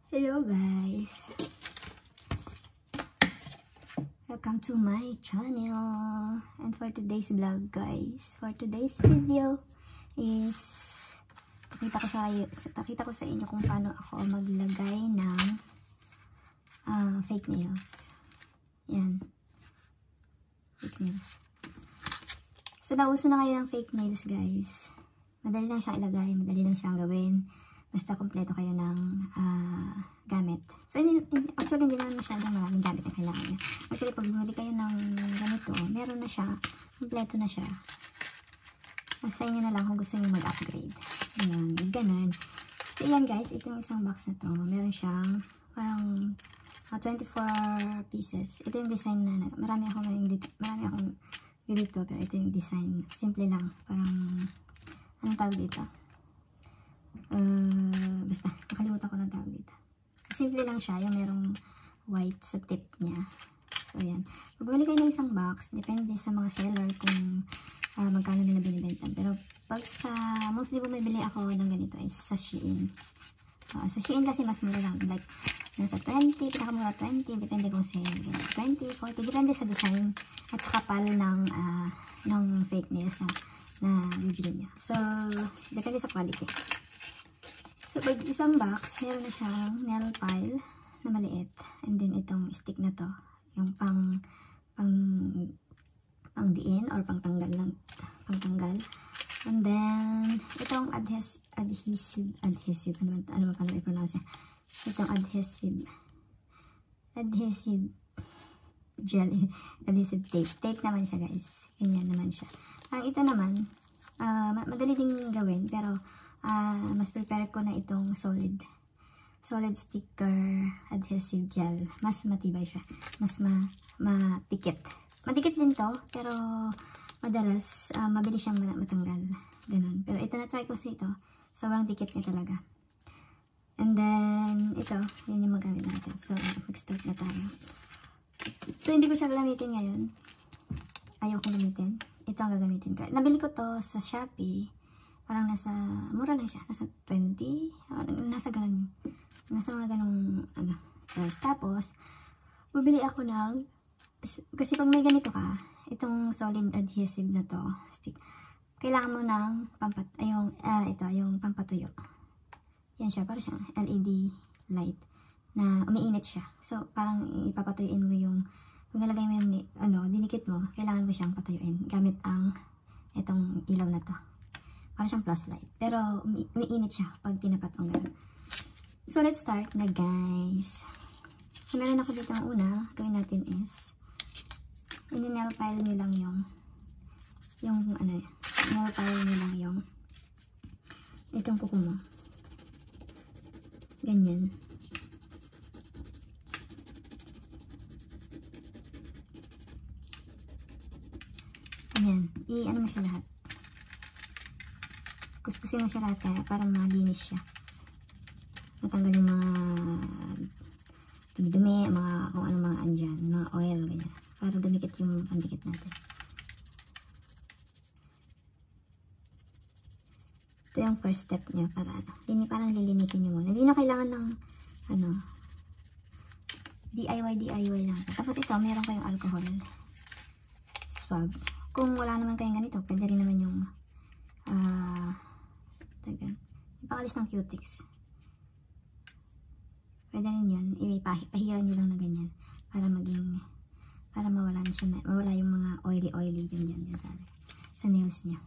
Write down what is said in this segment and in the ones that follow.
Hello guys, welcome to my channel. And for today's vlog guys, for today's video is pakita ko sa inyo kung paano ako maglagay ng fake nails. Yan, fake nails. So nauso na kayo ng fake nails guys. Madali lang siyang ilagay, madali lang siyang gawin. Basta kompleto kayo ng gamit. So, actually, hindi naman masyadong maraming gamit na kailangan niya. Actually, pag bumili kayo ng ganito, meron na siya. Kompleto na siya. Sa inyo na lang kung gusto niyo mag-upgrade. Ayan, ganun. So, ayan guys, ito yung isang box na to. Meron siyang parang 24 pieces. Ito yung design na, marami akong dito, pero ito yung design. Simple lang. Parang, anong tawag dito? Basta, nakalimutan ko ng tawag dito. Simple lang siya, yung merong white sa tip niya. So, yan. Pag bumili kayo ng isang box, depende sa mga seller kung magkano nila binibenta. Pero, pag sa, mostly bumibili ako ng ganito is sa Shein. Sa Shein kasi mas mura lang. Like, nasa 20, pinakamura 20, depende kung sale. 20, 40, depende sa design at sa kapal ng fake nails na bibili niya. So, depende sa quality. So, pag isang box, meron na siyang nail file na maliit. And then, itong stick na to. Yung pang diin or pang tanggal. And then, itong adhesive. Ano ba i-pronounce? Itong adhesive gel, adhesive tape. Tape naman siya guys. Ganyan naman siya. Ang ito naman, madali ding gawin, pero mas prepare ko na itong solid sticker adhesive gel. Mas matibay siya. Mas matikit. Matikit din to, pero madalas mabilis siyang matanggal. Ganun. Pero ito na-try ko kasi ito. Sobrang tikit niya talaga. And then, ito. Yan yung magamit natin. So, mag-start na tayo. So, hindi ko siya gagamitin ngayon. Ayaw kong gamitin. Ito ang gagamitin ko. Nabili ko to sa Shopee. Parang mura lang siya. Nasa 20. Nasa ganun. Nasa mga ganung, price. Tapos, bubili ako ng, kasi pag may ganito ka, itong solid adhesive na to, stick, kailangan mo ng yung pampatuyo. Yan siya. Parang siyang LED light na umiinit siya. So, parang ipapatuyuin mo yung, kung nalagay mo yung, dinikit mo, kailangan mo siyang patuyuin gamit itong ilaw na to. Parang siyang plus light. Pero, umiinit siya pag tinapat mo gano'n. So, let's start na guys. So, meron ako dito ang una. Gawin natin is, nail file nyo lang nail file nyo lang yung, itong kuko mo. Ganyan. Ayan. I-ano mo siya lahat. Kuskusin mo siya lahat para malinis siya. Natanggal yung mga dumi, kung ano mga andyan, mga oil, ganyan. Para dumikit yung pandikit natin. Ito yung first step niya para parang lilinisin nyo muna. Hindi na kailangan ng DIY lang. Tapos ito, meron kayong alcohol swab. Kung wala naman kayong ganito, pwede rin naman yung ipangalis ng cutics. Pwede rin yun. Ipahiran nyo lang na ganyan. Para mawala yung mga oily dyan sa nails niya.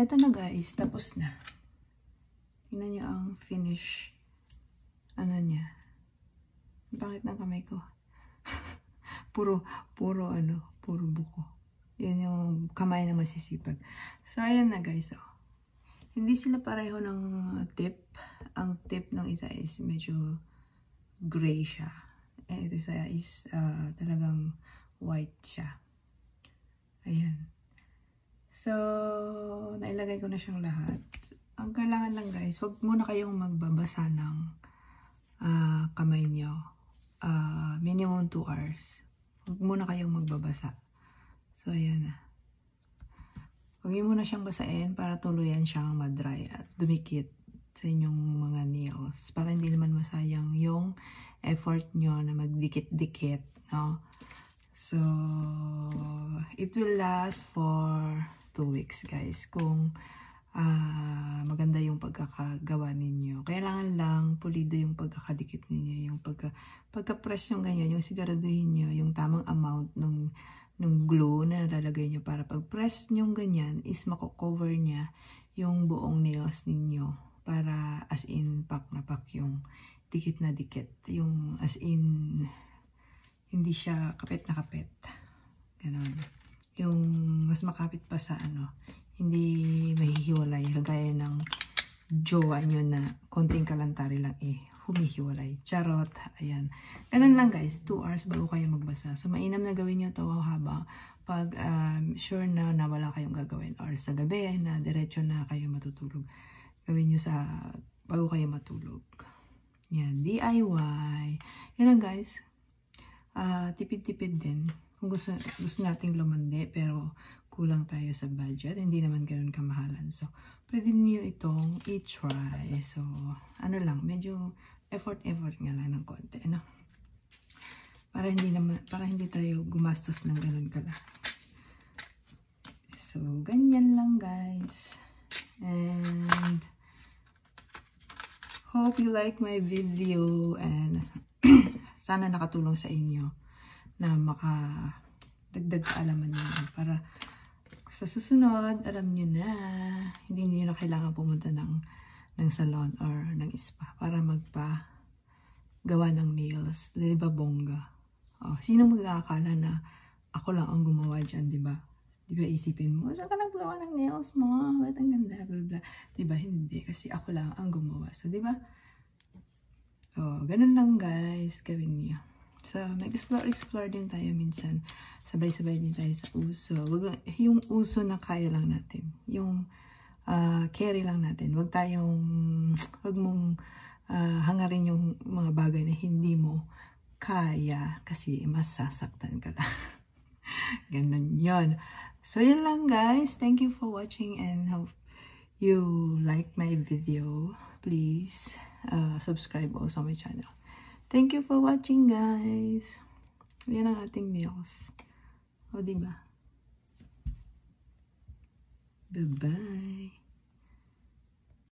eto na guys, tapos na. Tingnan nyo ang finish. Ano niya. Ang pangit ng kamay ko. puro buko. Yan yung kamay na masisipag. So, ayan na guys. Oh. Hindi sila pareho ng tip. Ang tip ng isa is medyo gray siya. Ito isa is talagang white siya. Ayan. So, nailagay ko na siyang lahat. Ang kailangan lang guys, wag muna kayong magbabasa ng kamay nyo. Minimum 2 hours. Wag muna kayong magbabasa. So, ayan na. Huwag nyo muna siyang basain para tuluyan siyang madry at dumikit sa inyong mga nails. Para hindi naman masayang yung effort nyo na magdikit-dikit, no? So, it will last for 2 weeks, guys. Kung maganda yung pagkakagawa ninyo. Kailangan lang pulido yung pagkakadikit ninyo. Yung pagka-press yung ganyan, yung siguraduhin nyo yung tamang amount ng glue na lalagay nyo para pag-press nyo ganyan is mako-cover niya yung buong nails ninyo para as in pack na pack yung dikit na dikit. Yung as in hindi siya kapit na kapit. Ganon. Yung mas makapit pa sa hindi mahihiwalay kagaya ng jowa nyo na konting kalantari lang humihiwalay. Charot. Ayan. Ganun lang guys. 2 hours bago kayo magbasa. So, mainam na gawin nyo to habang pag sure na wala kayong gagawin or sa gabi na diretso na kayo matutulog. Gawin nyo bago kayo matulog. Yan. DIY. Yan lang guys. Tipid-tipid din. Kung gusto nating lumandi pero kulang tayo sa budget, hindi naman ganoon kamahalan. So, pwede niyo itong i-try. So, lang, medyo effort nga lang ng konti, ano? Para hindi tayo gumastos ng ganoon kalaki. So, ganyan lang, guys. And hope you like my video and sana nakatulong sa inyo na makadagdag kaalaman niyo para sa susunod, alam nyo na, hindi nyo na kailangan pumunta ng salon or ng spa para magpa-gawa ng nails. Diba, bongga? Oh, sino mag-aakala na ako lang ang gumawa dyan, diba? Diba, isipin mo, saan ka naggawa ng nails mo? Ba't ang ganda? Blah, blah. Diba, hindi. Kasi ako lang ang gumawa. So, diba? Oh, ganun lang, guys. Gawin niyo. So, mag-explore din tayo minsan. Sabay-sabay din tayo sa uso. Yung uso na kaya lang natin. Yung carry lang natin. Wag mong hangarin yung mga bagay na hindi mo kaya kasi masasaktan ka lang. Ganun yun. So, yun lang guys. Thank you for watching and hope you like my video. Please subscribe also my channel. Thank you for watching, guys. Yan ang ating nails. O, diba? Bye-bye.